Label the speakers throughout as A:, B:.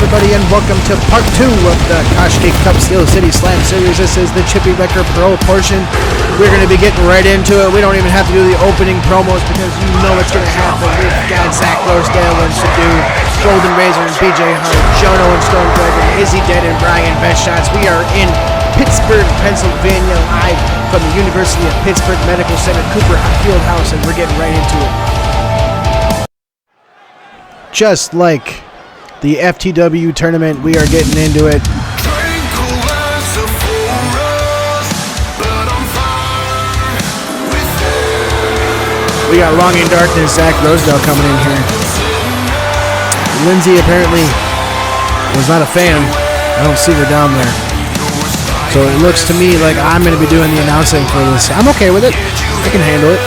A: everybody, and welcome to part 2 of the Kozesky Cup Steel City Slam Series. This is the Chippy Wrecker Pro portion. We're going to be getting right into it. We don't even have to do the opening promos because you know what's going to happen. We've got Zach Rosedale and Sadu, Golden Razor and BJ Hart, Jono and Storm Dragon, Izzy Dead and Brian Bestshots. We are in Pittsburgh, Pennsylvania, live from the University of Pittsburgh Medical Center, Cooper Fieldhouse, and we're getting right into it. Just like the FTW tournament, we are getting into it. We got Longing Darkness, Zach Rosedale coming in here. Lindsay apparently was not a fan. I don't see her down there. So it looks to me like I'm going to be doing the announcing for this. I'm okay with it. I can handle it.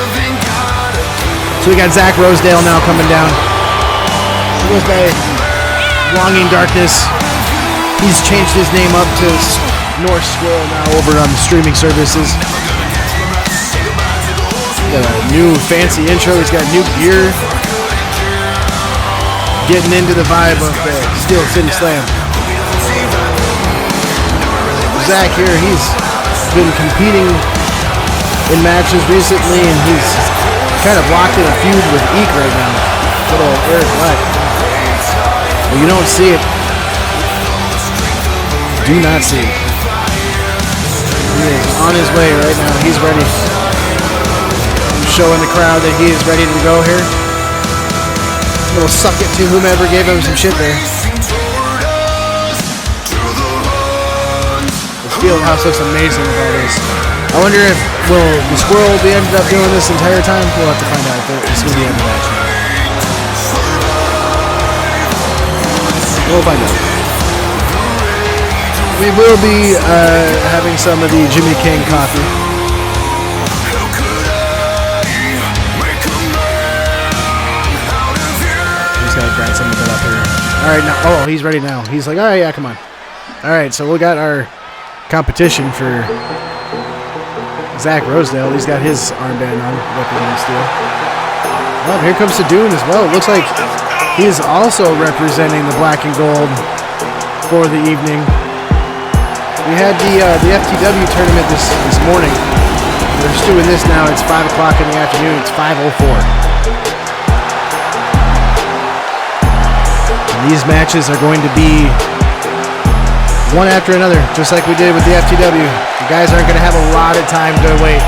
A: So we got Zach Rosedale now coming down. He goes by Longing Darkness. He's changed his name up to North Squirrel now over on the streaming services. Got a new fancy intro. He's got new gear. Getting into the vibe of the Steel City Slam. Zach here, he's been competing in matches recently, and he's kind of locked in a feud with Eek right now. Good old Eric Black. Well, you don't see it. Do not see it. He is on his way right now. He's ready. He's showing the crowd that he is ready to go here. A little suck it to whomever gave him some shit there. The Fieldhouse looks amazing with all this. I wonder if the Squirrel be ended up doing this entire time. We'll have to find out if it's going to be end of that. We'll find out. We will be having some of the Jimmy King coffee. Just gotta grind some of it up here. Alright, now, oh, he's ready now. He's like, alright, yeah, come on. Alright, so we got our competition for Zach Rosedale. He's got his armband on, representing Steel. Oh, here comes Sadoon as well. It looks like he is also representing the black and gold for the evening. We had the FTW tournament this morning. We're just doing this now. It's 5 o'clock in the afternoon. It's 5:04. And these matches are going to be one after another, just like we did with the FTW. You guys aren't going to have a lot of time to wait.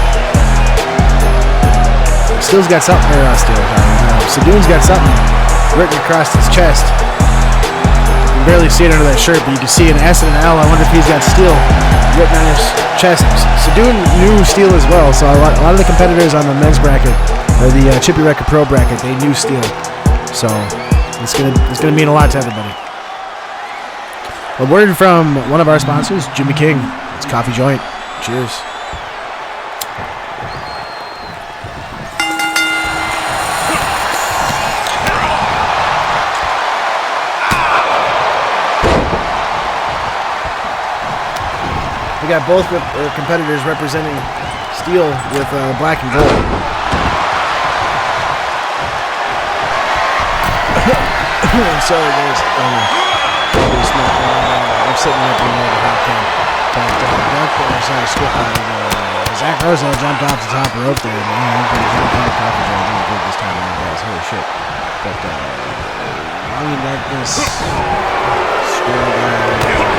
A: Steel's got something. Sadoon's got something written across his chest. You can barely see it under that shirt, but you can see an S and an L. I wonder if he's got Steel written on his chest. Sadoon knew Steel as well, so a lot of the competitors on the men's bracket, or the Chippy Wrecker Pro bracket, they knew Steel. So it's gonna mean a lot to everybody. A word from one of our sponsors, Jimmy King. It's Coffee Joint. Cheers. We got both competitors representing Steel with black and gold. I'm sorry, guys. I'm sitting up in the hot can. Zach Rosedale jumped off the top rope there. Man, I'm pretty sure Coffee Joint really good this time around, guys. Holy shit. But Longing Darkness, Squirrel Guy,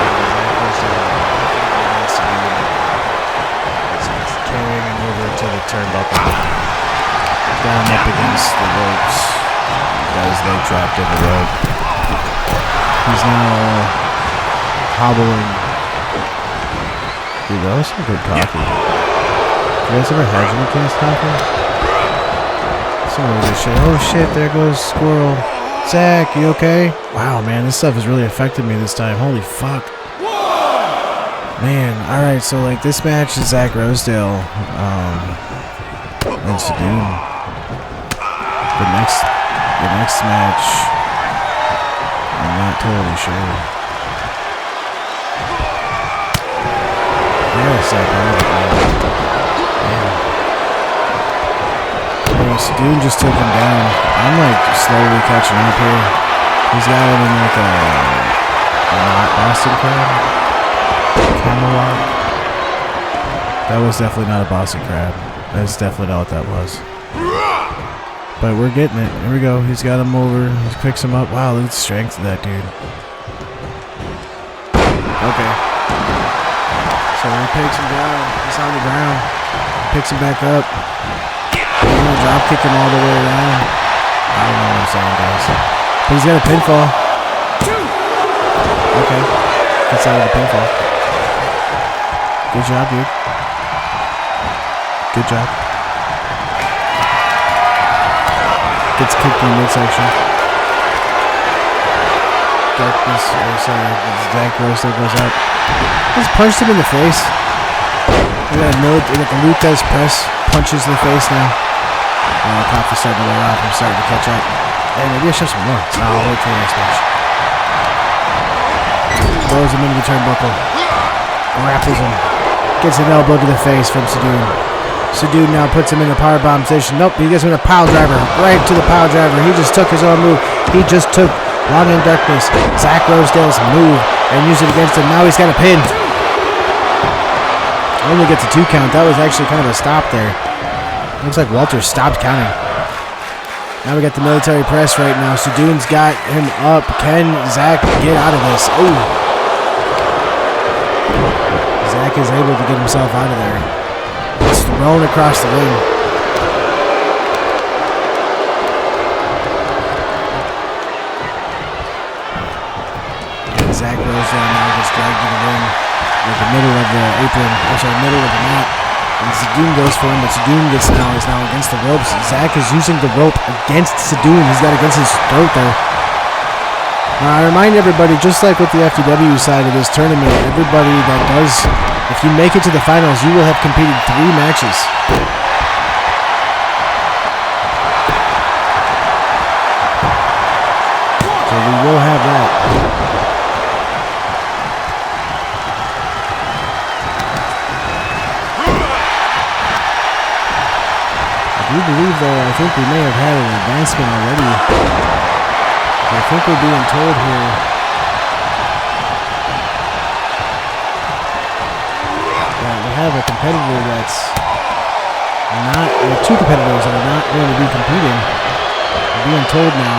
A: carrying him over to the turnbuckle. Down up against the ropes. Got his leg trapped in the rope. He's now hobbling. Dude, that was some good coffee. You guys ever had Jimmy King's coffee? Some really good shit. Oh shit, there goes Squirrel. Zach, you okay? Wow, man, this stuff has really affected me this time. Holy fuck. Man, alright, so like this match is Zach Rosedale and Sadoon. The next match, I'm not totally sure. Yeah, Zach, Sadoon just took him down. I'm like slowly catching up here. He's got him in like a Not Boston Crab. Camelot. That was definitely not a Boston Crab. That's definitely not what that was. But we're getting it. Here we go. He's got him over. He picks him up. Wow, look at the strength of that dude. Okay. So he picks him down. He's on the ground. Picks him back up. He's gonna drop kick him all the way around. I don't know what I'm saying, guys. But he's got a pinfall. Okay. Gets out of the pinfall. Good job, dude. Good job. Gets kicked in midsection. Darkness, Zach Roasted goes up. Just punched him in the face. We got the Lutez press. Punches in the face now. Pop is starting to wear off. I'm starting to catch up. Hey, maybe I should have some more. No, I'll wait for the next match. Throws him into the turnbuckle. Grapples him. Gets an elbow to the face from Sadoun. Sadoun now puts him in the powerbomb position. Nope, he gets him in a pile driver. Right to the pile driver. He just took his own move. He just took Long in Darkness, Zach Rosedale's move, and used it against him. Now he's got a pin. Only gets a 2 count. That was actually kind of a stop there. Looks like Walter stopped counting. Now we got the military press right now. Sadoun's got him up. Can Zach get out of this? Oh. Zach is able to get himself out of there. It's thrown across the ring. And Zach Rosedale now gets dragged to the ring with the middle of the apron, middle of the mat. And Sadoun goes for him, but Sadoun is now against the ropes. Zach is using the rope against Sadoun. He's got against his throat there. Now, I remind everybody, just like with the FTW side of this tournament, everybody that does, if you make it to the finals, you will have competed 3 matches. So we will have that. I do believe, though, I think we may have had an advancement already. I think we're being told here. That we have a competitor that's not, or 2 competitors that are not going to be competing. We're being told now.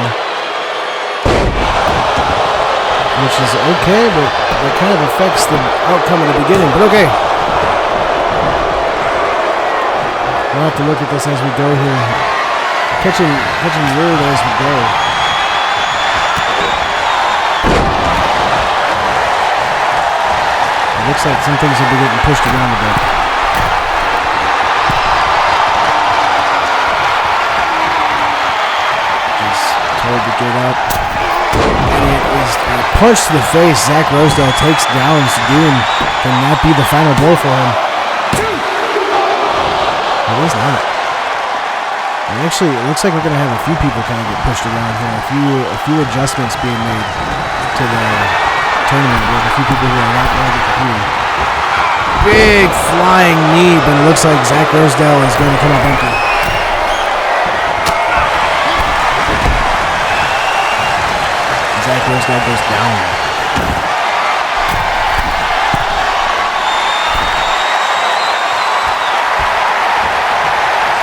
A: Which is okay, but that kind of affects the outcome in the beginning. But okay. We'll have to look at this as we go here. Catching word as we go. Looks like some things will be getting pushed around a bit. He's told to get up. And it is a punch to the face. Zach Rosedale takes down Sadoun. Can that be the final blow for him? It is not. And actually, it looks like we're going to have a few people kind of get pushed around here. A few adjustments being made to the tournament with a few people who are not going to compete. Big flying knee, but it looks like Zach Rosedale is going to come up empty. Zach Rosedale goes down.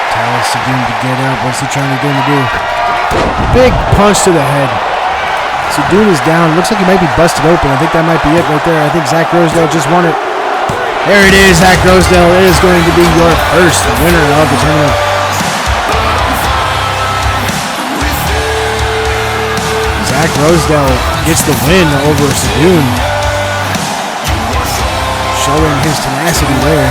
A: Tells Sadoun to get up. What's he trying to do? Big punch to the head. Sadoun is down. Looks like he might be busted open. I think that might be it right there. I think Zach Rosedale just won it. There it is. Zach Rosedale is going to be your first winner of the tournament. Zach Rosedale gets the win over Sadoun. Showing his tenacity there.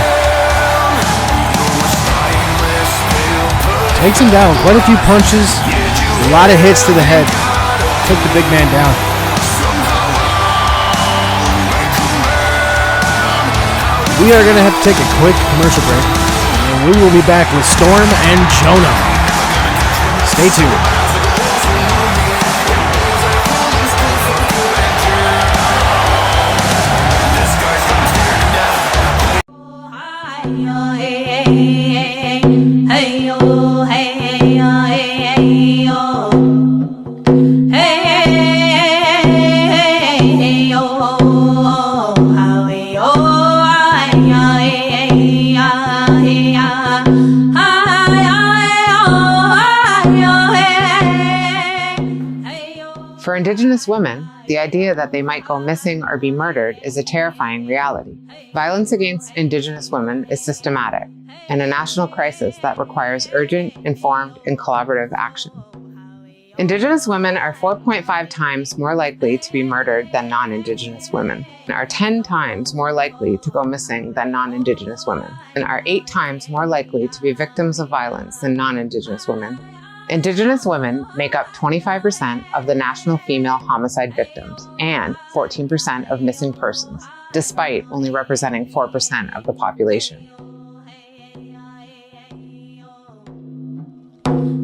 A: Takes him down. Quite a few punches. A lot of hits to the head. Took the big man down. We are going to have to take a quick commercial break. And we will be back with Storm and Jonah. Stay tuned.
B: Hey, yo. For Indigenous women, the idea that they might go missing or be murdered is a terrifying reality. Violence against Indigenous women is systematic and a national crisis that requires urgent, informed, and collaborative action. Indigenous women are 4.5 times more likely to be murdered than non-Indigenous women, and are 10 times more likely to go missing than non-Indigenous women, and are 8 times more likely to be victims of violence than non-Indigenous women. Indigenous women make up 25% of the national female homicide victims and 14% of missing persons, despite only representing 4% of the population.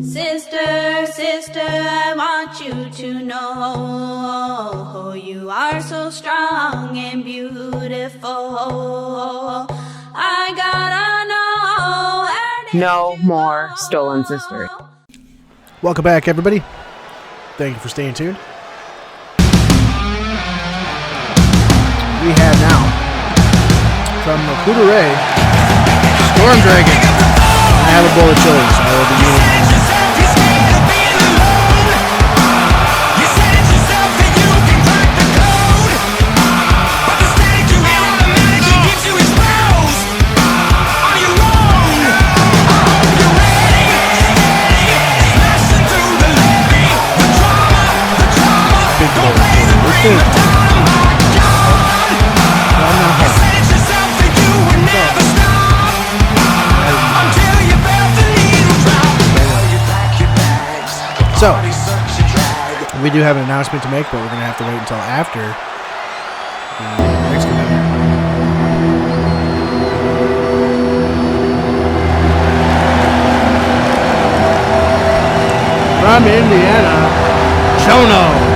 C: Sister, sister, I want you to know you are so strong and beautiful. I gotta know.
B: No more stolen sisters.
A: Welcome back, everybody. Thank you for staying tuned. We have now, from the Kuduray, Storm Dragon. I have a bowl of chilies. I will be eating. So, we do have an announcement to make, but we're going to have to wait until after the next competitor. From Indiana, Chono.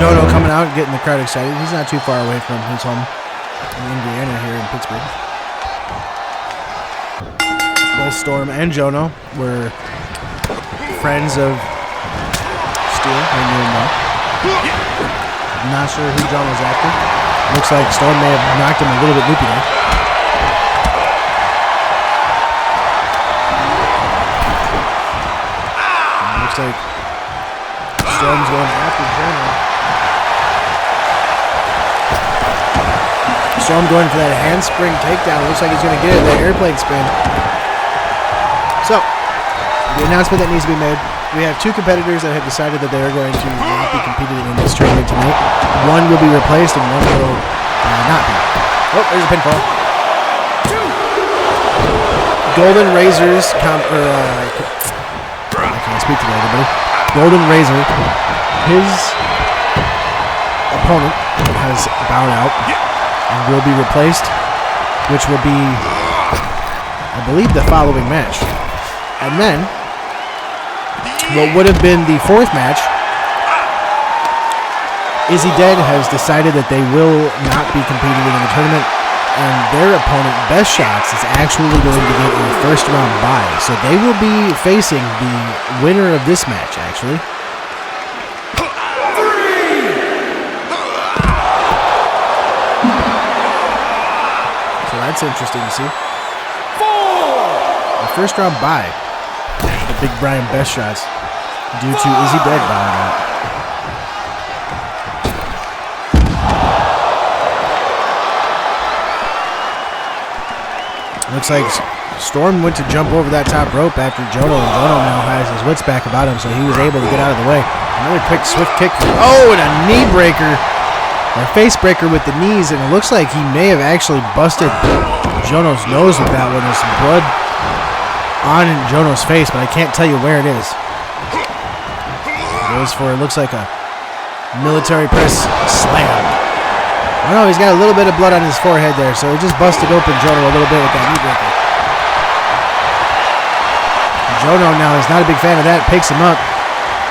A: Jono coming out and getting the crowd excited. He's not too far away from his home in Indiana here in Pittsburgh. Both Storm and Jono were friends of Steel. They knew him well. I'm not sure who Jono was after. Looks like Storm may have knocked him a little bit loopy there. Looks like Storm's going after Jono. Storm going for that handspring takedown. Looks like he's going to get it, that airplane spin. So, the announcement that needs to be made. We have 2 competitors that have decided that they are going to not be competing in this tournament tonight. One will be replaced and one will not be. Oh, there's a pinfall. Golden Razor's, I can't speak today, everybody. Golden Razor, his opponent has bowed out and will be replaced, which will be, I believe, the following match. And then, what would have been the 4th match, Izzy Dead has decided that they will not be competing in the tournament, and their opponent, Best Shots, is actually going to get a first-round bye. So they will be facing the winner of this match, actually. That's interesting to see. 4! The first round bye. The Big Brian Best Shots due to Izzy Dead bowing out. Looks like Storm went to jump over that top rope after Jono, and Jono now has his wits back about him, so he was able to get out of the way. Another quick swift kick. Oh, and a knee breaker. A face breaker with the knees, and it looks like he may have actually busted Jono's nose with that one. There's some blood on Jono's face, but I can't tell you where it is. It goes for, it looks like a military press slam. Oh no, he's got a little bit of blood on his forehead there, so he just busted open Jono a little bit with that knee breaker. Jono now is not a big fan of that, picks him up.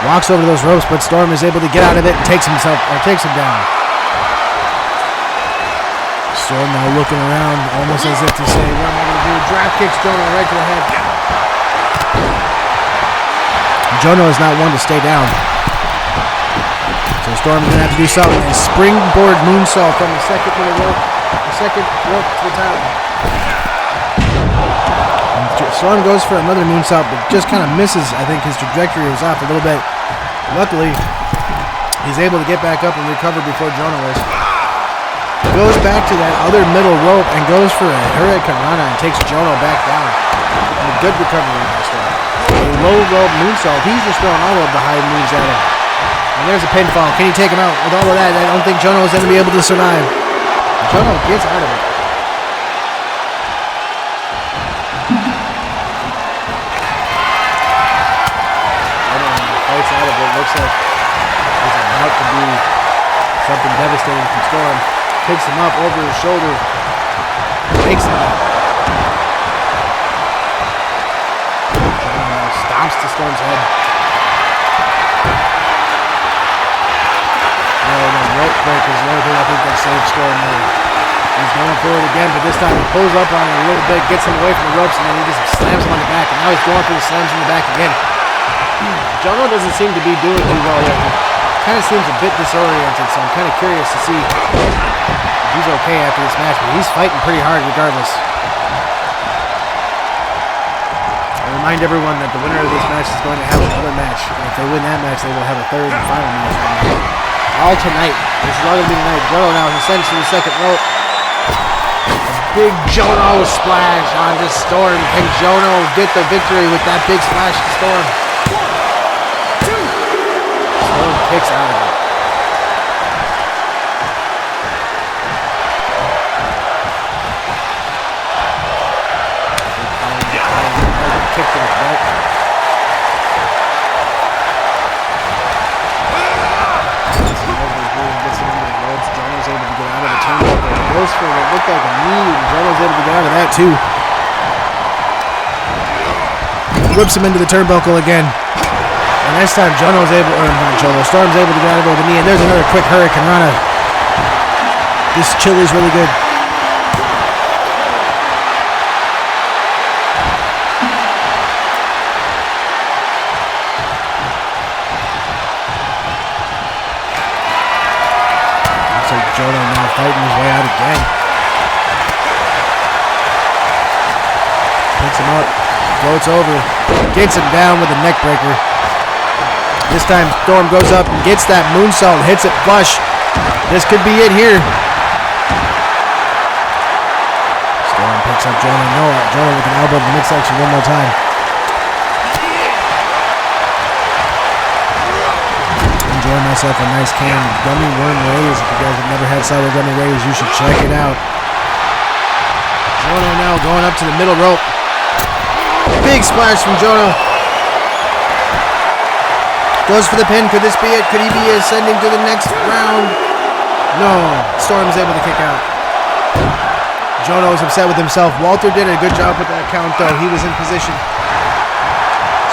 A: Walks over to those ropes, but Storm is able to get out of it and takes him down. Storm now looking around, almost as if to say, what am I going to do? Drop kicks Jono right to the head. Jono is not one to stay down. So Storm's going to have to do something. A springboard moonsault from the second rope to the top. Storm goes for another moonsault, but just kind of misses. I think his trajectory was off a little bit. Luckily, he's able to get back up and recover before Jono is. Goes back to that other middle rope and goes for a Hurricane Rana and takes Jono back down. And a good recovery by Storm. A low rope moonsault. He's just throwing all of the high moves at him. And there's a pinfall. Can he take him out? With all of that, I don't think Jono is going to be able to survive. Jono gets out of it. Fights out of it. Looks like it's about to be something devastating from Storm. Picks him up over his shoulder. Takes him out. Stomps to Storm's head. Rope break is the only thing I think that saved Storm there. He's going for it again, but this time he pulls up on him a little bit, gets him away from the ropes, and then he just slams him on the back. And now he's going for the slams in the back again. Jono doesn't seem to be doing too well yet. He kind of seems a bit disoriented, so I'm kind of curious to see if he's okay after this match, but he's fighting pretty hard regardless. I remind everyone that the winner of this match is going to have another match, and if they win that match, they will have a third and final match. All tonight. This is all going to be tonight. Jono now ascends to the second rope. A big Jono splash onto Storm. Can Jono get the victory with that big splash to Storm? Storm kicks out of it. Kick to the belt. Jono's able to get out of the turnbuckle. He goes for what looked like a knee, and Jono's able to get out of that too. Whips him into the turnbuckle again. And next time Storm's able to get out of the knee, and there's another quick Hurricane Rana. This chili's really good. Jono now fighting his way out again. Picks him up, floats over, gets him down with a neck breaker. This time Storm goes up and gets that moonsault, hits it flush. This could be it here. Storm picks up Jono. No, Jono with an elbow to the midsection one more time. Enjoy myself a nice can of gummy worm rays. If you guys have never had sour gummy rays, you should check it out. Jono now going up to the middle rope. Big splash from Jono. Goes for the pin. Could this be it? Could he be ascending to the next round? No. Storm's able to kick out. Jono is upset with himself. Walter did a good job with that count, though. He was in position.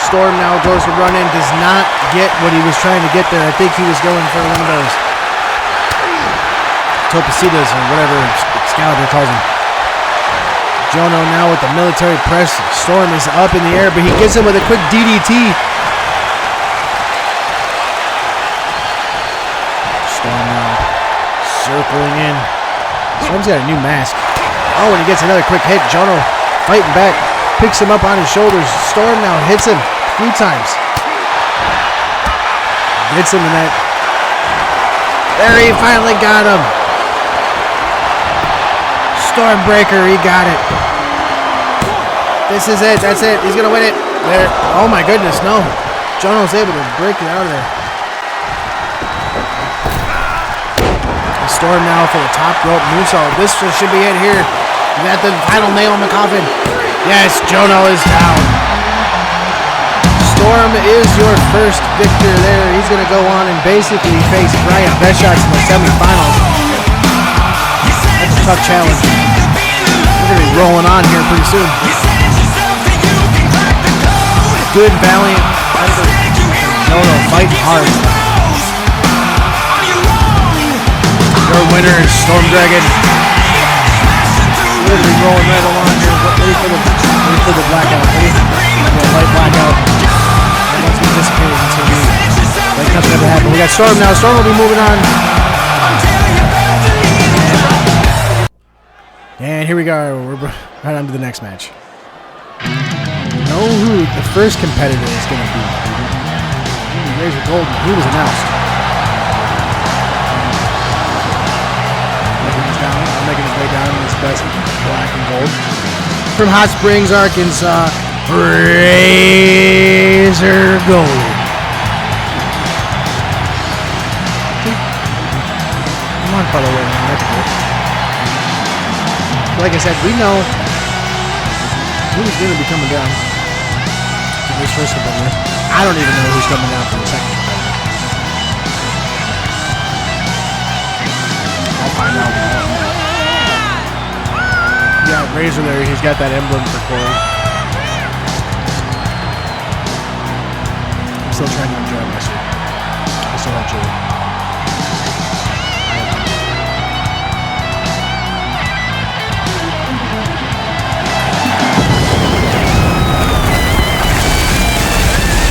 A: Storm now goes to run in, does not get what he was trying to get there. I think he was going for one of those Topecitas or whatever Excalibur calls them. Jono now with the military press. Storm is up in the air, but he gets him with a quick DDT. Storm now circling in. Storm's got a new mask. Oh, and he gets another quick hit. Jono fighting back. Picks him up on his shoulders. Storm now hits him 3 times. Gets him in that. There, he finally got him. Stormbreaker, he got it. This is it. That's it. He's going to win it. There. Oh, my goodness, no. Jono's able to break it out of there. Storm now for the top rope moonsault. This should be it here. Is that the final nail in the coffin? Yes, Jono is down. Storm is your first victor there. He's going to go on and basically face Brian Beshots in the semifinals. That's a tough challenge. We're going to be rolling on here pretty soon. Good, valiant effort. No, fighting hard. Your winner is Storm Dragon. Literally rolling right along here. Ready for the blackout. Ready for the light blackout. And once we dissipate, it's going to be like nothing ever happened. We got Storm now. Storm will be moving on. And here we go. We're right on to the next match. You know who the first competitor is going to be? Razor Golden. He was announced. Making his way down in his best black and gold. From Hot Springs, Arkansas, Razor Golden. Come on, fellow, wait a minute. Like I said, we know who's going to be coming down for this first competitor. I don't even know who's coming down for the second competitor. I'll find out. Yeah, Razor there, he's got that emblem for Corey. I'm still trying to enjoy myself. I still have Joey.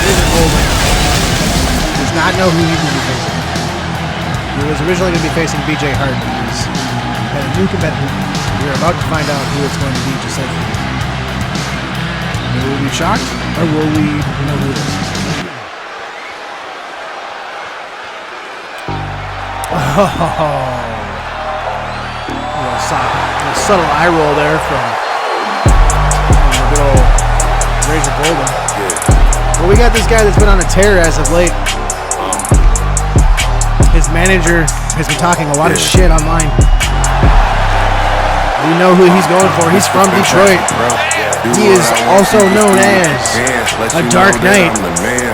A: Razor Golden does not know who he's going to be facing. He was originally going to be facing BJ Hart, but he's got a new competitor. We're about to find out who it's going to be, just like this. Will we be shocked, or will we know who it is? A subtle eye roll there from the good old Razor Golden. Well, we got this guy that's been on a tear as of late. His manager has been talking a lot of shit online. We know who he's going for. He's from Detroit. He is also known as a Dark Knight.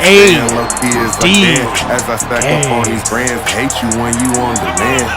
A: A.D.K.
D: As I stack up on these brands, hate you when you on demand.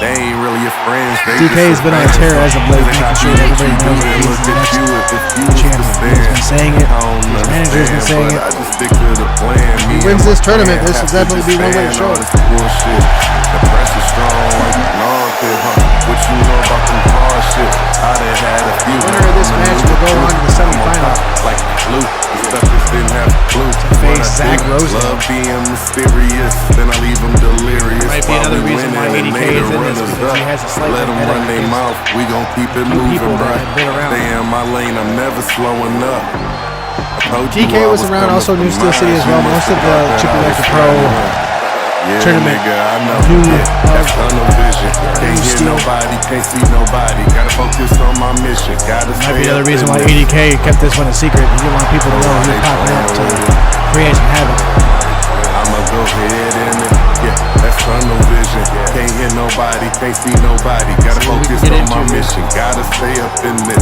D: They ain't really your friends.
A: DK has been on a tear as of late, making sure that everybody knows that he's the next champion. He's been saying it. His manager's been saying it. If he wins this tournament, this will definitely be one way to show it.
D: The pressure's strong like an armpit, What you know about them hard shit? I done had a few.
A: The winner of this match will go on to the semifinal.
D: Like blue, the suckers didn't have blue.
A: To face Zach Rosedale.
D: Love being mysterious, then I leave them delirious.
A: Might be another reason why ADK is in this, because he has a slight
D: let them run their mouth, we gon' keep it moving, bro. Stay in my lane, I'm never slowing up.
A: DK was around, also New Steel City as well. Most of the Chippy Wrecker Pro Tournament.
D: I know. That's tunnel vision. Can't hear nobody, can't see nobody. Gotta focus on my mission. Gotta
A: might be another reason why ADK kept this one a secret. He didn't want people to know he was popping up to create some havoc.
D: I'ma go ahead and that's tunnel vision. Can't hear nobody, can't see nobody. Gotta focus on my mission. Gotta stay up in this.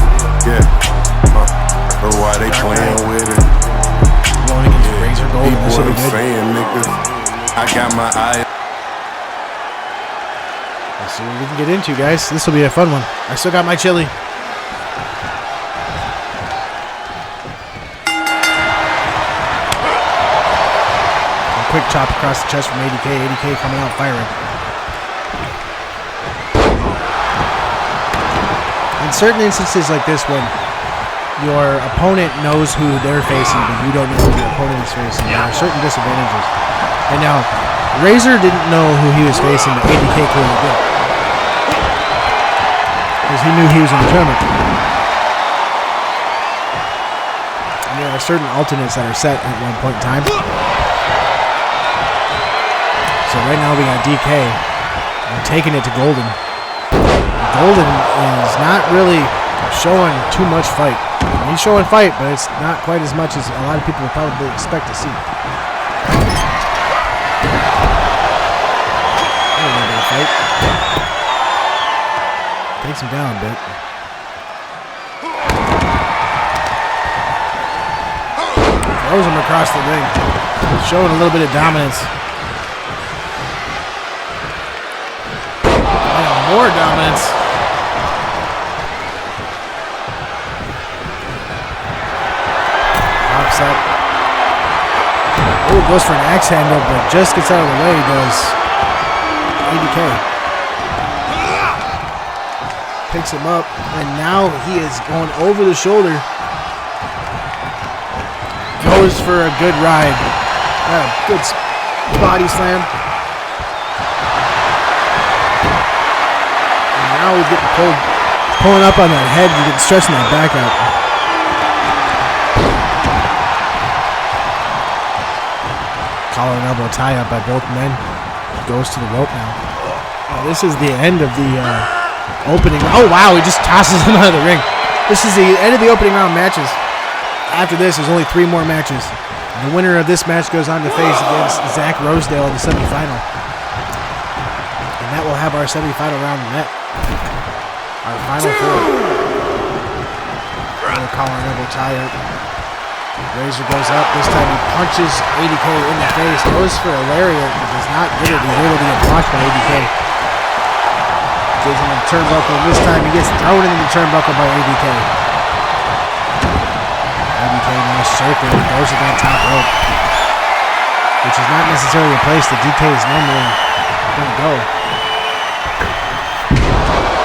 D: But why they playing with it?
A: Going against Razor Golden.
D: People what I'm saying, niggas. I got my eye.
A: Let's see what we can get into, guys. This will be a fun one. I still got my chili. A quick chop across the chest from ADK. ADK coming out firing. In certain instances like this one, your opponent knows who they're facing, but you don't know who your opponent is facing. There are certain disadvantages. And now, Razor didn't know who he was facing, but ADK clearly did. Because he knew he was in the tournament. And there are certain alternates that are set at one point in time. So right now we got DK. We're taking it to Golden. Golden is not really showing too much fight. He's showing fight, but it's not quite as much as a lot of people would probably expect to see. Fight. Takes him down a bit. Throws him across the ring. Showing a little bit of dominance. And more dominance. Pops up. Oh, goes for an axe handle, but just gets out of the way, does ADK. Picks him up, and now he is going over the shoulder. Goes for a good ride. Got a good body slam. And now he's getting pulled, pulling up on that head and getting stretching that back out. Collar and elbow tie up by both men. Goes to the rope now. This is the end of the opening. Oh wow, he just tosses him out of the ring. This is the end of the opening round matches. After this, there's only 3 more matches. The winner of this match goes on to face against Zach Rosedale in the semifinal. And that will have our semifinal round net. Our final 4. Another collar and elbow tie up. Razor goes up. This time he punches ADK in the face. Goes for a lariat, but does not get it. He's able to get blocked by ADK. Gives him a turnbuckle. This time he gets thrown into the turnbuckle by ADK. ADK now circling and goes to that top rope, which is not necessarily a place that DK is normally going to go.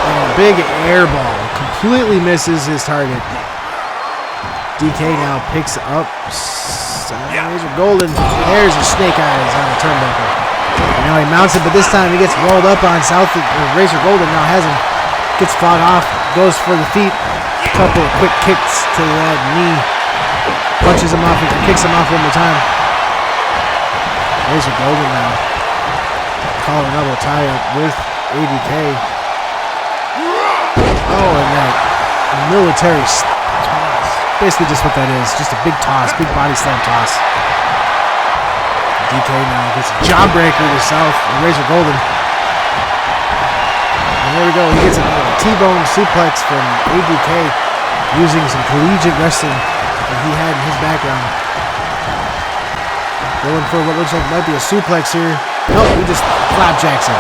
A: And a big air ball completely misses his target. DK now picks up Razor Golden. There's a snake eyes on the turnbuckle. And now he mounts it, but this time he gets rolled up on Razor Golden. Now has him, gets fought off, goes for the feet. A couple of quick kicks to that knee. Punches him off and kicks him off one more time. Razor Golden now. Collar and elbow tie up with ADK. Oh, and that military toss. Basically just what that is. Just a big toss, big body slam toss. DK now gets a jawbreaker to South and Razor Golden. And there we go. He gets a T-bone suplex from ADK using some collegiate wrestling that he had in his background. Going for what looks like might be a suplex here. Nope, he just flapjacks him.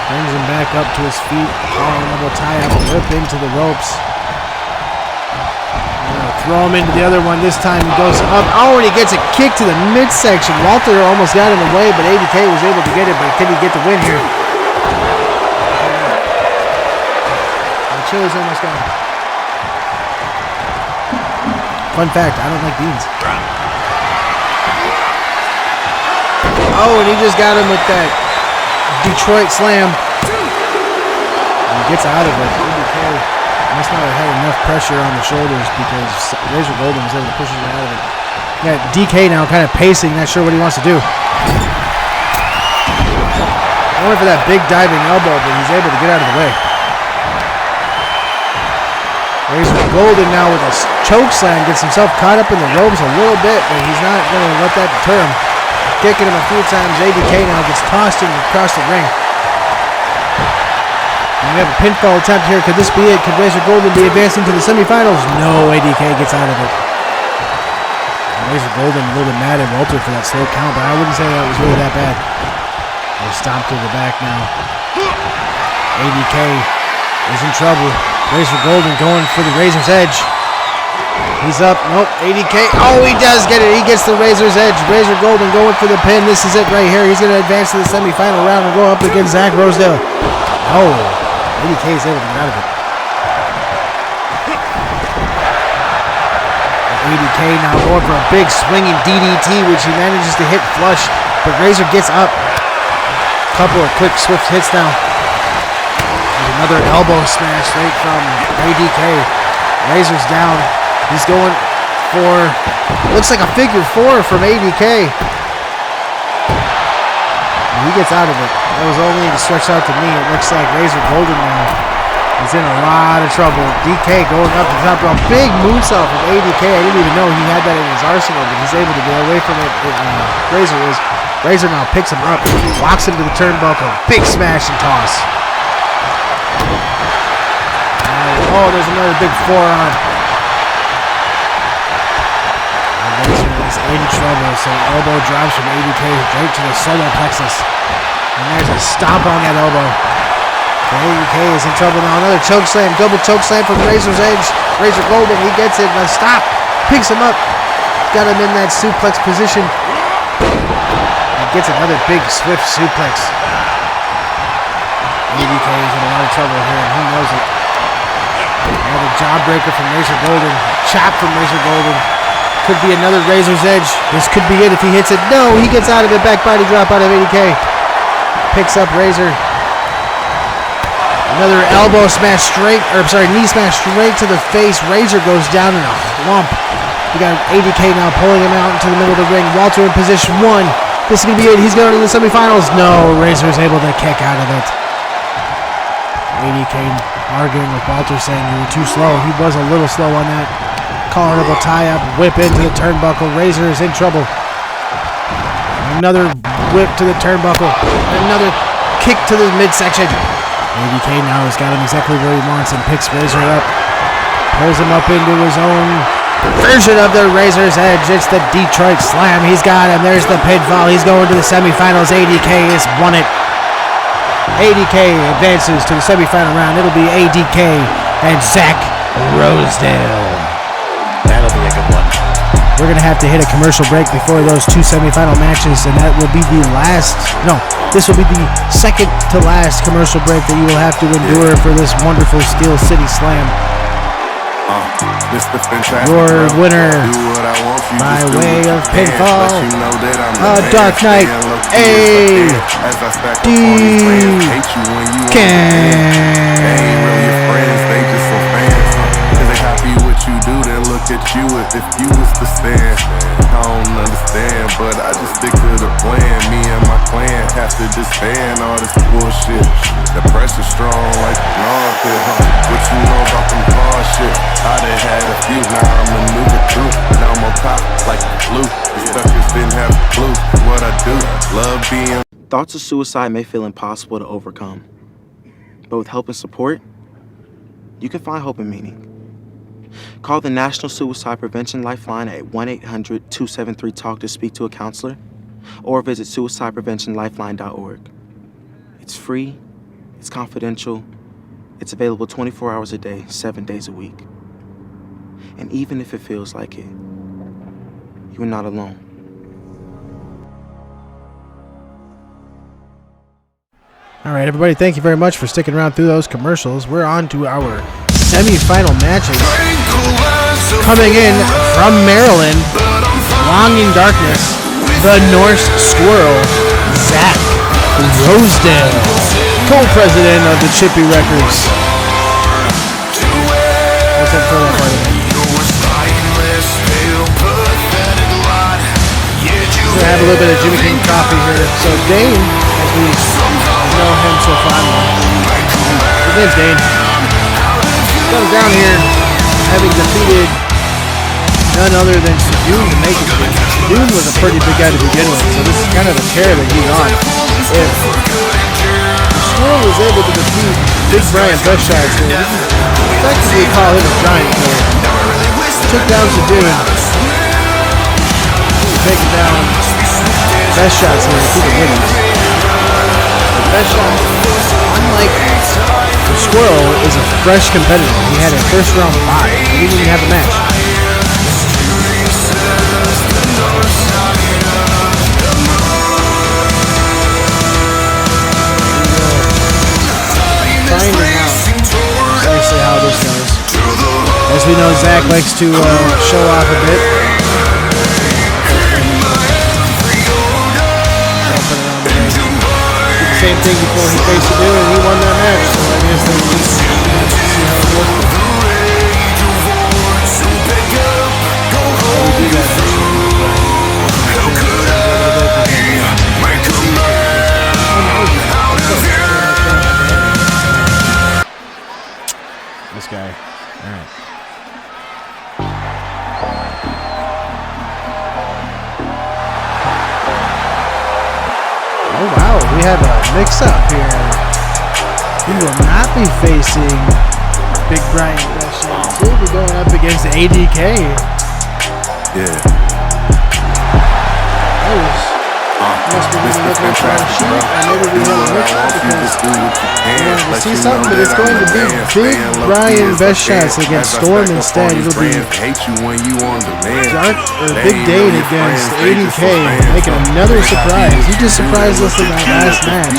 A: Brings him back up to his feet. Collar and elbow tie up, whip into the ropes. Throw him into the other one. This time he goes up. Oh, and he gets a kick to the midsection. Walter almost got in the way, but ADK was able to get it. But can he get the win here? The chili's almost gone. Fun fact, I don't like beans. Oh, and he just got him with that Detroit slam. And he gets out of it. ADK must not have had enough pressure on the shoulders because Razor Golden was able to push him out of it. Got DK now kind of pacing, not sure what he wants to do. Going for that big diving elbow, but he's able to get out of the way. Razor Golden now with a choke slam gets himself caught up in the ropes a little bit, but he's not going to let that deter him. Kicking him a few times. ADK now gets tossed him across the ring. And we have a pinfall attempt here. Could this be it? Could Razor Golden be advancing to the semifinals? No, ADK gets out of it. And Razor Golden a little bit mad at Walter for that slow count, but I wouldn't say that was really that bad. They're stomped to the back now. ADK is in trouble. Razor Golden going for the Razor's Edge. He's up. Nope. ADK. Oh, he does get it. He gets the Razor's Edge. Razor Golden going for the pin. This is it right here. He's going to advance to the semifinal round and go up against Zach Rosedale. Oh, ADK is able to get out of it. ADK now going for a big swinging DDT, which he manages to hit flush. But Razor gets up. Couple of quick swift hits now. There's another elbow smash right from ADK. Razor's down. He's going for, looks like a figure 4 from ADK. And he gets out of it. That was only to stretch out the knee. It looks like Razor Golden now is in a lot of trouble. DK going up the top rope. Big moonsault from ADK. I didn't even know he had that in his arsenal, but he's able to get away from it. Razor is. Razor now picks him up, walks him to the turnbuckle. Big smash and toss. Oh, there's another big forearm. Razor is in trouble, so elbow drops from ADK right to the solar plexus. And there's a stomp on that elbow. ADK is in trouble now. Another choke slam, double choke slam from Razor's Edge. Razor Golden, he gets it. Now stop. picks him up, got him in that suplex position. He gets another big swift suplex. ADK is in a lot of trouble here, and he knows it. Another jawbreaker from Razor Golden, chop from Razor Golden. Could be another Razor's Edge. This could be it if he hits it. No, he gets out of it. Back body drop out of ADK. Picks up Razor. Another elbow smash straight, knee smash straight to the face. Razor goes down in a lump. We got ADK now pulling him out into the middle of the ring. Walter in position 1. This is going to be it. He's going to the semifinals. No, Razor is able to kick out of it. ADK arguing with Walter, saying you were too slow. He was a little slow on that. Collarable tie-up, whip into the turnbuckle. Razor is in trouble. Another whip to the turnbuckle. Another kick to the midsection. ADK now has got him exactly where he wants and picks Razor up. Pulls him up into his own version of the Razor's Edge. It's the Detroit Slam. He's got him. There's the pinfall. He's going to the semifinals. ADK has won it. ADK advances to the semifinal round. It'll be ADK and Zach Rosedale.
E: That'll be a good one.
A: We're going to have to hit a commercial break before those 2 semifinal matches, and that will be the last. No, this will be the second to last commercial break that you will have to endure for this wonderful Steel City Slam. Your winner, by way of pinfall, a Dark Knight,
D: At you if you was to stand. I don't understand, but I just stick to the plan. Me and my clan have to disband all this bullshit. The pressure strong like an armpit, huh? What you know about them hard shit? I done had a few, now I'm maneuver through. Now I'm on top like the flu. The suckers didn't have a clue what I do. Love being.
F: Thoughts of suicide may feel impossible to overcome, but with help and support, you can find hope and meaning. Call the National Suicide Prevention Lifeline at 1-800-273-TALK to speak to a counselor, or visit suicidepreventionlifeline.org. It's free, it's confidential, it's available 24 hours a day, 7 days a week. And even if it feels like it, you are not alone.
A: All right, everybody, thank you very much for sticking around through those commercials. We're on to our semi-final matches. Coming in from Maryland, Longing Darkness, the Norse Squirrel, Zach Rosedale, co-president of the Chippy Wreckers. What's that for that part of it? We're gonna have a little bit of Jimmy King coffee here. So Dane, as we know him so fondly, his name's Dane. Comes down here having defeated none other than Sadoon to make it here. Sadoon was a pretty big guy to begin with, so this is kind of the tear that he's on. If the Squirrel was able to defeat Big Brian Best Shots here, we can effectively call him a giant player. Took down Sadoon. Taking down Best Shots here to the winners. But Best Shots, unlike the Squirrel, is a fresh competitor. He had a first round bye. He didn't even have a match. Finding out precisely how this goes. As we know, Zach likes to show off a bit. Same thing before he faced Sadoon, and he won that match. So I guess they will see how it works. How we do that, This guy. All right. Oh wow, we have a mix-up here. He will not be facing Big Brian Best Shots. He'll be going up against ADK.
D: Yeah.
A: Must be
D: Mr.
A: get this on the sheet, and maybe we have a mix-up because we wanted to see something, but it's going to be Big Brian best shots against Storm instead. It'll be Big Dane against 80K, making another surprise. He just surprised us in that last match.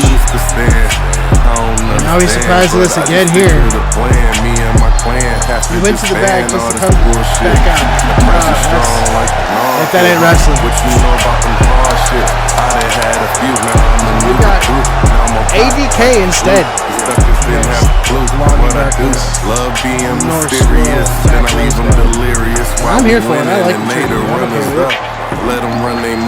A: And now he surprised us again here. He went to the back just to come back out. If that ain't wrestling. We got ADK instead. I'm here for it. I like the Chippy.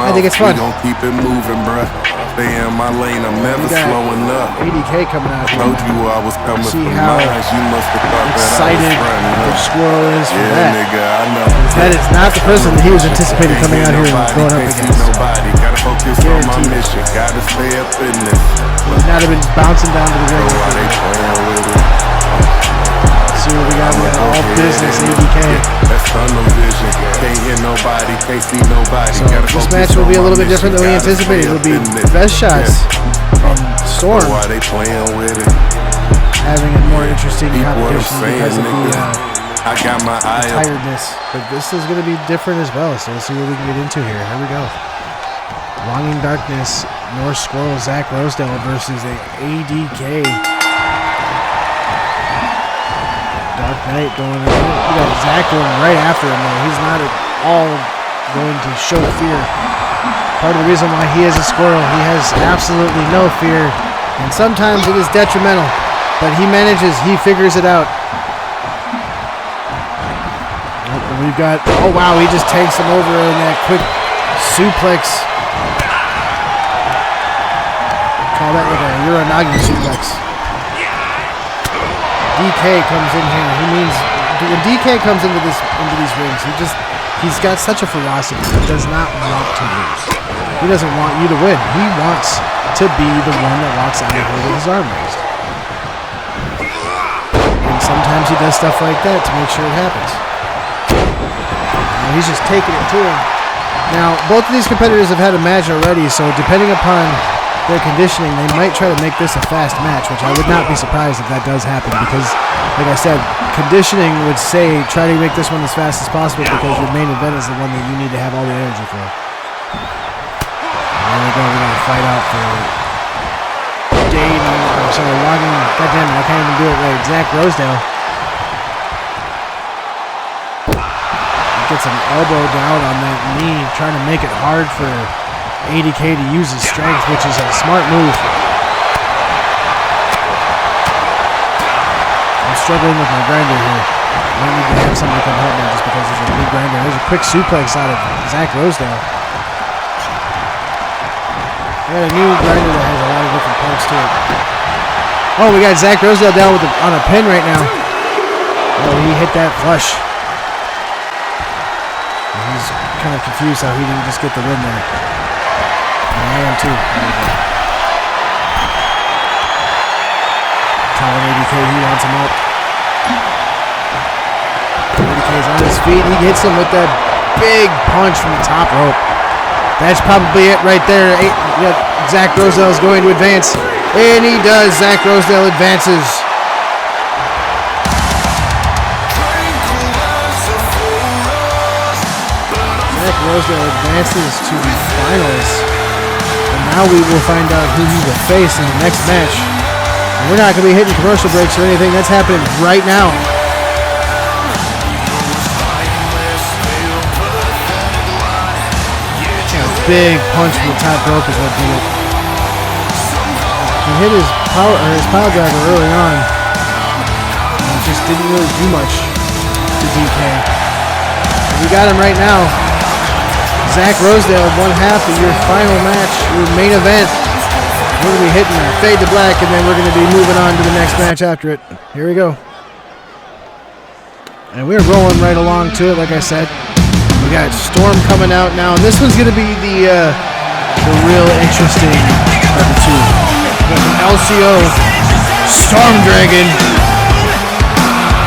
A: I think it's fun.
D: Keep it moving, bruh. Stay in my lane, I'm never slowing up.
A: ADK coming out here.
D: Told you I was coming
A: See
D: from
A: how
D: mines. You must have thought
A: excited
D: that I was running,
A: the Squirrel is for
D: yeah,
A: that.
D: nigga, I know.
A: That is not the person that he was anticipating coming out here and going up against.
D: Nobody. Gotta focus on my mission. Gotta stay up in this.
A: Would not have been bouncing down to the ring.
D: Why they playing with it?
A: See what we got. We got all business ADK.
D: That's tunnel vision. Can't hear nobody, can't see nobody.
A: So this match will be a little bit different than we anticipated. It'll be best shots from Storm
D: Why they playing with it?
A: having a more interesting competition because of the
D: I got my eye up.
A: tiredness. But this is going to be different as well. So we'll see what we can get into here. Here we go. Longing Darkness, North Squirrel, Zach Rosedale versus a ADK. Dark Knight going in. We got Zach going right after him though. He's not at all going to show fear. Part of the reason why he is a squirrel, he has absolutely no fear. And sometimes it is detrimental. But he manages, he figures it out. And we've got, oh wow, he just takes him over in that quick suplex. Call that like a Uranagi suplex. DK comes in here. He means when DK comes into these rings, he's got such a ferocity. He does not want to lose. He doesn't want you to win. He wants to be the one that walks out of here with his arm raised. And sometimes he does stuff like that to make sure it happens. And he's just taking it to him. Now, both of these competitors have had a match already, so depending upon their conditioning, they might try to make this a fast match, which I would not be surprised if that does happen because, like I said, conditioning would say try to make this one as fast as possible because your main event is the one that you need to have all the energy for. And there we go, we're going to fight out for Dane, Logging, goddammit, I can't even do it right, Zach Rosedale. Gets an elbow down on that knee, trying to make it hard for ADK to use his strength, which is a smart move. I'm struggling with my grinder here. I might need to have somebody come help me just because it's a big grinder. There's a quick suplex out of Zach Rosedale. We got a new grinder that has a lot of different parts to it. Oh, we got Zach Rosedale down with on a pin right now. Oh, he hit that flush. And he's kind of confused how he didn't just get the win there. I am too. Telling ADK he wants him up. ADK's on his feet. He hits him with that big punch from the top rope. That's probably it right there. Zach Rosedale is going to advance. And he does. Zach Rosedale advances. Zach Rosedale advances to the finals. Now we will find out who he will face in the next match. And we're not going to be hitting commercial breaks or anything. That's happening right now. A big punch from the top rope is what did it. He hit his power driver early on. And it just didn't really do much to DK. We got him right now. Zach Rosedale, one half of your final match, your main event. We're going to be hitting fade to black, and then we're going to be moving on to the next match after it. Here we go. And we're rolling right along to it, like I said. We got Storm coming out now, and this one's going to be the real interesting of the two. We got an LCO Storm Dragon.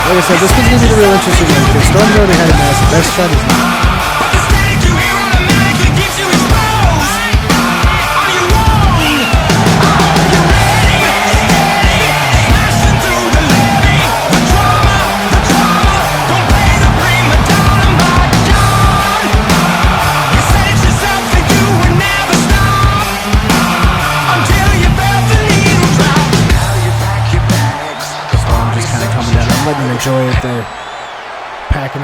A: Like I said, this one's going to be the real interesting one, because Storm's already had a match. The best shot is not.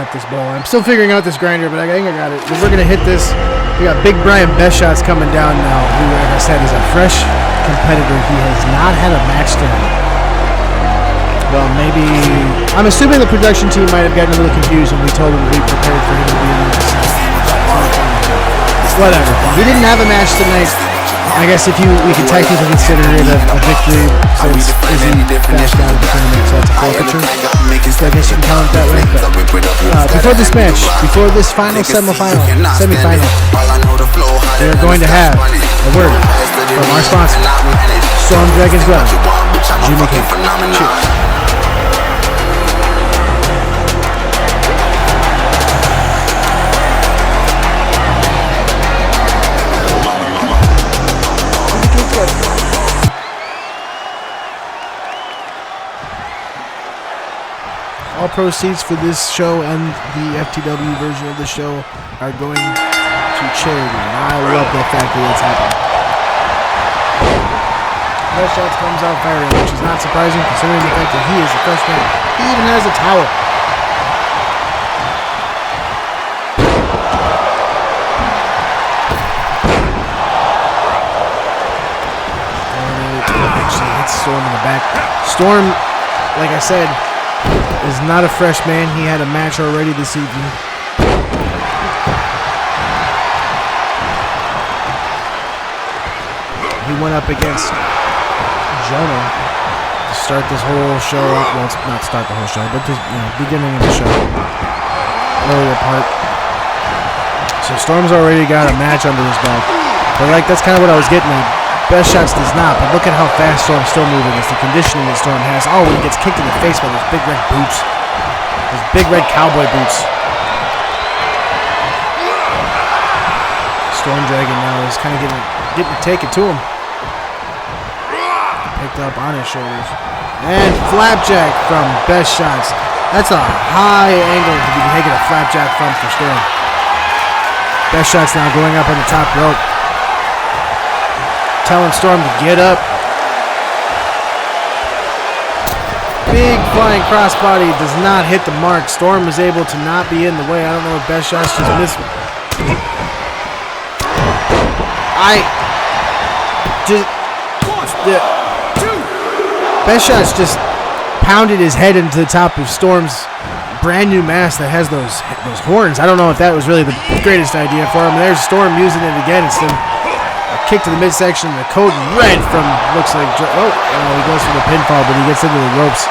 A: out this ball. I'm still figuring out this grinder, but I think I got it. We're going to hit this. We got Big Brian Best Shots coming down now, who, like I said, is a fresh competitor. He has not had a match tonight. Well, maybe... I'm assuming the production team might have gotten a little confused when we told him we prepared for him to be in this. Whatever. He didn't have a match tonight. I guess we could technically consider it a victory since Izzy dashed out of the tournament, so that's a forfeiture. So I guess you can count it that way. But before this match, before this final semifinal, we are going to have a word from our sponsor, Storm Dragon's brother, Jimmy King. Cheers. All proceeds for this show and the FTW version of the show are going to charity, and I love the fact that it's happening. Best Shots comes out firing, which is not surprising considering the fact that he is a freshman. He even has a towel. And it actually hits Storm in the back. Storm, like I said, is not a fresh man. He had a match already this evening. He went up against Jonah to start this whole show. Well, it's not start the whole show, but the beginning of the show, earlier part. So Storm's already got a match under his belt. But that's kind of what I was getting at. Best Shots does not, but look at how fast Storm's still moving. It's the conditioning that Storm has. Oh, when he gets kicked in the face by those big red boots. Those big red cowboy boots. Storm Dragon now is kind of getting to take it to him. Picked up on his shoulders. And flapjack from Best Shots. That's a high angle to be taking a flapjack from for Storm. Best Shots now going up on the top rope. Telling Storm to get up. Big flying crossbody does not hit the mark. Storm is able to not be in the way. I don't know if Best Shots just missed. Best Shots just pounded his head into the top of Storm's brand new mask that has those horns. I don't know if that was really the greatest idea for him. There's Storm using it again. It's the kick to the midsection, the code red from, looks like, he goes for the pinfall, but he gets into the ropes.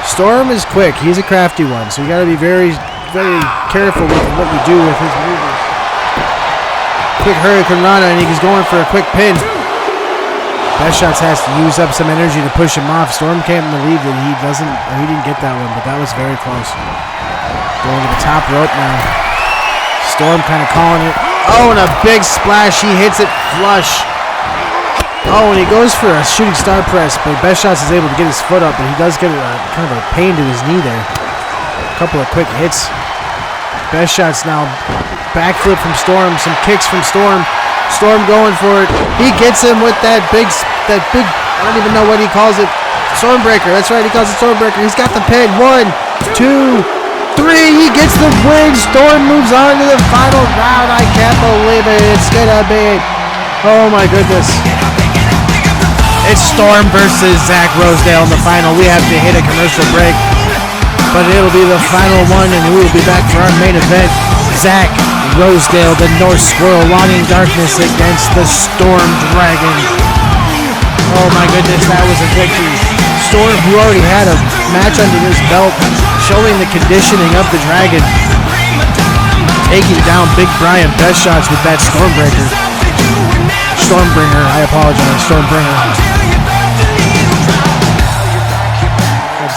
A: Storm is quick. He's a crafty one, so you got to be very, very careful with what you do with his movers. Quick Hurricane Rana, and he's going for a quick pin. Best Shots has to use up some energy to push him off. Storm can't believe that he didn't get that one, but that was very close. Going to the top rope now. Storm kind of calling it. Oh, and a big splash. He hits it flush. Oh, and he goes for a shooting star press, but Best Shots is able to get his foot up, but he does get kind of a pain to his knee there. A couple of quick hits. Best Shots now. Backflip from Storm. Some kicks from Storm. Storm going for it. He gets him with that big, I don't even know what he calls it. Stormbreaker. That's right, he calls it Stormbreaker. He's got the pin. 1, 2, 3. He gets the win. Storm moves on to the final round. I can't believe it. It's gonna be, oh my goodness. It's Storm versus Zach Rosedale in the final. We have to hit a commercial break, but it'll be the final one, and we will be back for our main event. Zach Rosedale, the North Squirrel, Longing Darkness against the Storm Dragon. Oh my goodness, that was a victory. Storm, who already had a match under his belt, showing the conditioning of the Dragon, taking down Big Brian Best Shots with that Stormbreaker. Stormbringer, I apologize, Stormbringer.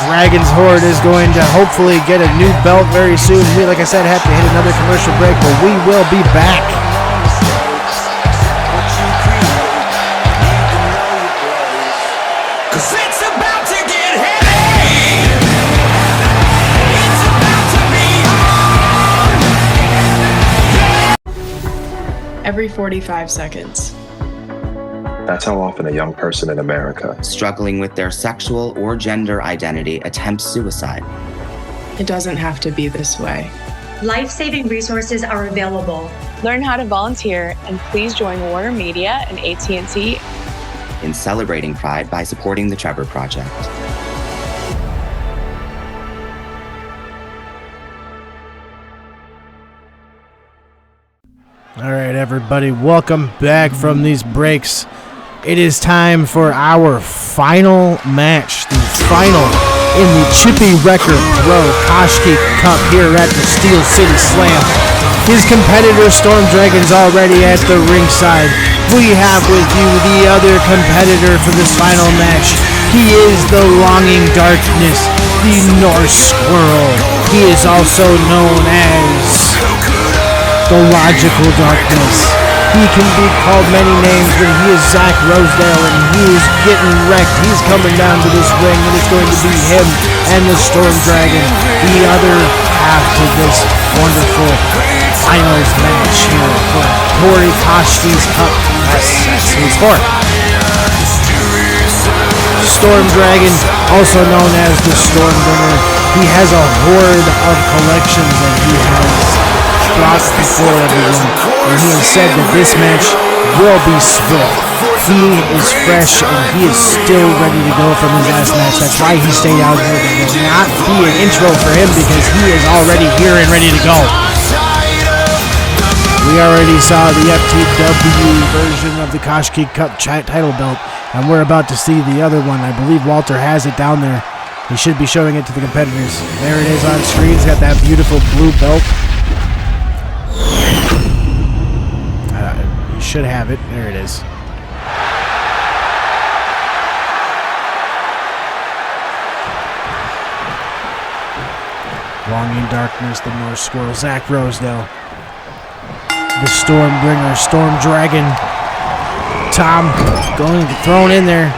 A: Dragon's Horde is going to hopefully get a new belt very soon. We, like I said, have to hit another commercial break, but we will be back. Cause it's about to get heavy. It's about to be on.
G: Every 45 seconds.
H: That's how often a young person in America
I: struggling with their sexual or gender identity attempts suicide.
G: It doesn't have to be this way.
I: Life-saving resources are available.
J: Learn how to volunteer and please join Warner Media and AT&T
K: in celebrating Pride by supporting the Trevor Project.
A: All right, everybody, welcome back from these breaks. It is time for our final match, the final in the Chippy Wrecker Pro Kozesky Cup here at the Steel City Slam. His competitor, Storm Dragon's already at the ringside. We have with you the other competitor for this final match. He is the Longing Darkness, the Norse Squirrel. He is also known as the Logical Darkness. He can be called many names, but he is Zach Rosedale, and he is getting wrecked. He's coming down to this ring, and it's going to be him and the Storm Dragon, the other half to this wonderful finals match here for Tori Kozesky's Cup. That's who it's for. Storm Dragon, also known as the Stormbringer. He has a horde of collections that he has brought before everyone, and he has said that this match will be swift. He is fresh and he is still ready to go from his last match. That's why he stayed out here. There will not be an intro for him because he is already here and ready to go. We already saw the FTW version of the Kozesky Cup title belt, and we're about to see the other one. I believe Walter has it down there. He should be showing it to the competitors. There it is on screen. He's got that beautiful blue belt. You should have it. There it is. Longing Darkness, the Norse Squirrel, Zach Rosedale, the Stormbringer, Storm Dragon. Tom going thrown in there.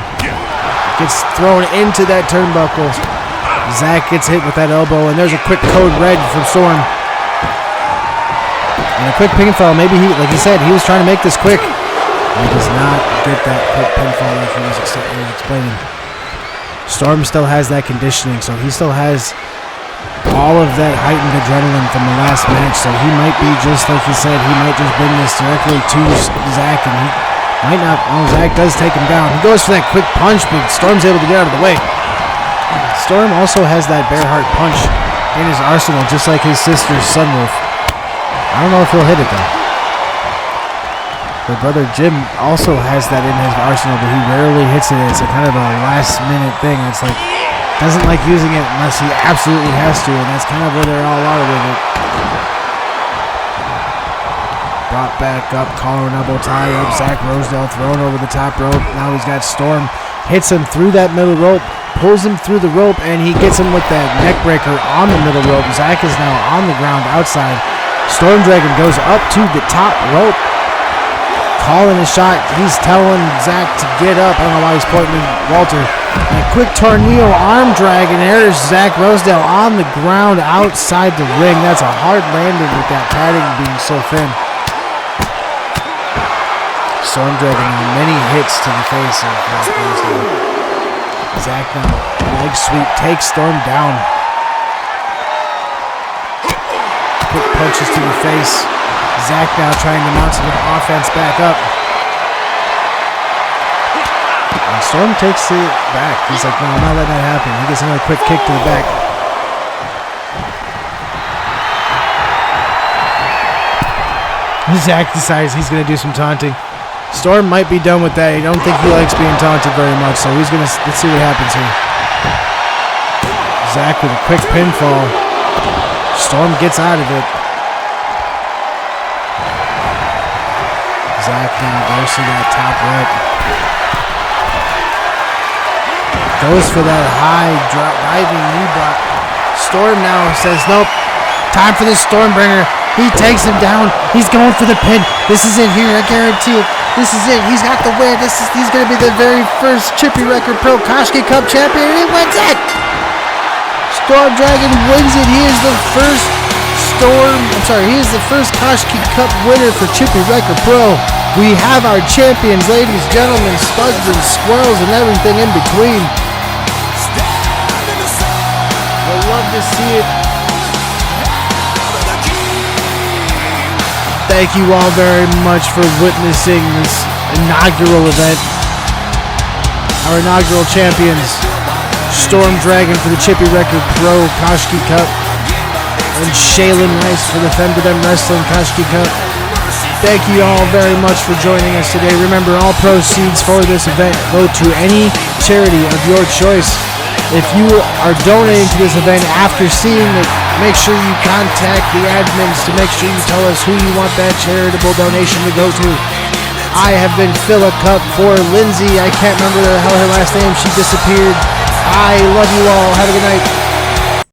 A: Gets thrown into that turnbuckle. Zach gets hit with that elbow, and there's a quick code red from Storm. And a quick pinfall. Maybe he, like he said, he was trying to make this quick. He does not get that quick pinfall like he was explaining. Storm still has that conditioning, so he still has all of that heightened adrenaline from the last match. So he might be just like he said, he might just bring this directly to Zach, and he might not. Oh, Zach does take him down. He goes for that quick punch, but Storm's able to get out of the way. Storm also has that bear heart punch in his arsenal, just like his sister's Sunwolf. I don't know if he'll hit it though. But brother Jim also has that in his arsenal, but he rarely hits it. It's a kind of a last minute thing. It's like, doesn't like using it unless he absolutely has to, and that's kind of where they're all are with it. Brought back up, collar and elbow tie up. Zach Rosedale thrown over the top rope. Now he's got Storm. Hits him through that middle rope, pulls him through the rope, and he gets him with that neck breaker on the middle rope. Zach is now on the ground outside. Storm Dragon goes up to the top rope, calling a shot. He's telling Zach to get up. I don't know why he's pointing at Walter. And a quick tornado arm drag, and there's Zach Rosedale on the ground outside the ring. That's a hard landing with that padding being so thin. Storm Dragon now many hits to the face of Zach Rosedale. Zach now leg sweep takes Storm down. Quick punches to the face. Zach now trying to mount some offense back up. And Storm takes it back. He's like, no, I'm not letting that happen. He gets another quick kick to the back. Zach decides he's going to do some taunting. Storm might be done with that. I don't think he likes being taunted very much, so he's going to, let's see what happens here. Zach with a quick pinfall. Storm gets out of it. Zach now goes to that top rope. Goes for that high diving knee block. Storm now says, nope, time for the Stormbringer. He takes him down. He's going for the pin. This is it here, I guarantee it. This is it. He's got the win. He's going to be the very first Chippy Wrecker Pro Kozesky Cup champion, and he wins it. Storm Dragon wins it. He is the first he is the first Kozesky Cup winner for Chippy Wrecker Pro. We have our champions, ladies, gentlemen, spuds and squirrels and everything in between. We'll love to see it. Thank you all very much for witnessing this inaugural event. Our inaugural champions, Storm Dragon for the Chippy Wrecker Pro Kozesky Cup, and Shaylin Rice for the Fem2Dem Wrestling Kozesky Cup. Thank you all very much for joining us today. Remember, all proceeds for this event go to any charity of your choice. If you are donating to this event after seeing it, make sure you contact the admins to make sure you tell us who you want that charitable donation to go to. I have been Philip Cup for Lindsay. I can't remember the hell her last name. She disappeared. I love you all. Have a good night.